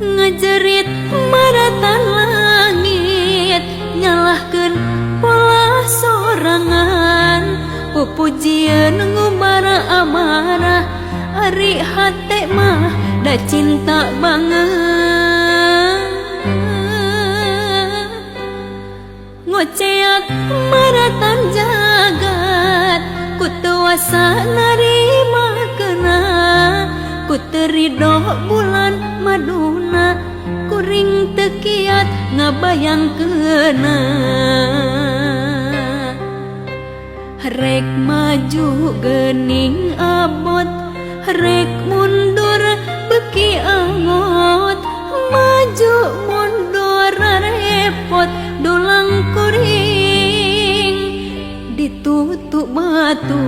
Ngejerit maratan langit nyalahkeun pola sorangan pupujian ngubara amarah ari hate mah da cinta banget ngoceak maratan jagat ku teu asa narima keuna ku teu ridho bulan maduna kuring teu kiat ngabayangkeunna rek maju geuning abot rek mundur beki angot maju mundur repot dulang kuring ditutup batu